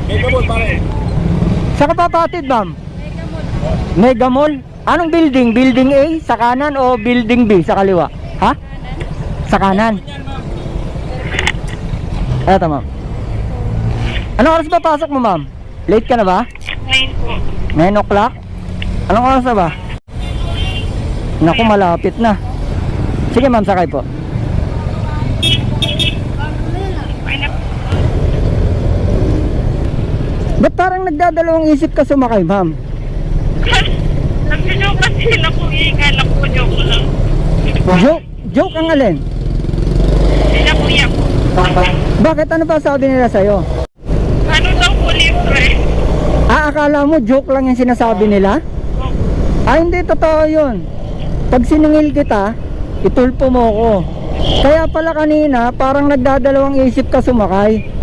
Mega Mall, pare. Saan ka papatid, ma'am? Mega Mall. Anong building? Building A sa kanan o building B sa kaliwa? Ha? Sa kanan. Eto, ma'am. Anong oras ba pasok mo, ma'am? Late ka na ba? 9 po. 9 o'clock? Anong oras na ba? Naku, malapit na. Sige, ma'am, sakay po. Ba't parang nagdadalawang isip ka sumakay, ma'am? Nagsijoke kasi sila po, ikala po, joke lang. Joke ang alin? Sila kuya po. Bakit? Ano ba sabi nila sa'yo? Ano daw po libre? Akala mo joke lang yung sinasabi nila? Hindi, totoo yun. Pag siningil kita, itulpo mo ko. Kaya pala kanina, parang nagdadalawang isip ka sumakay.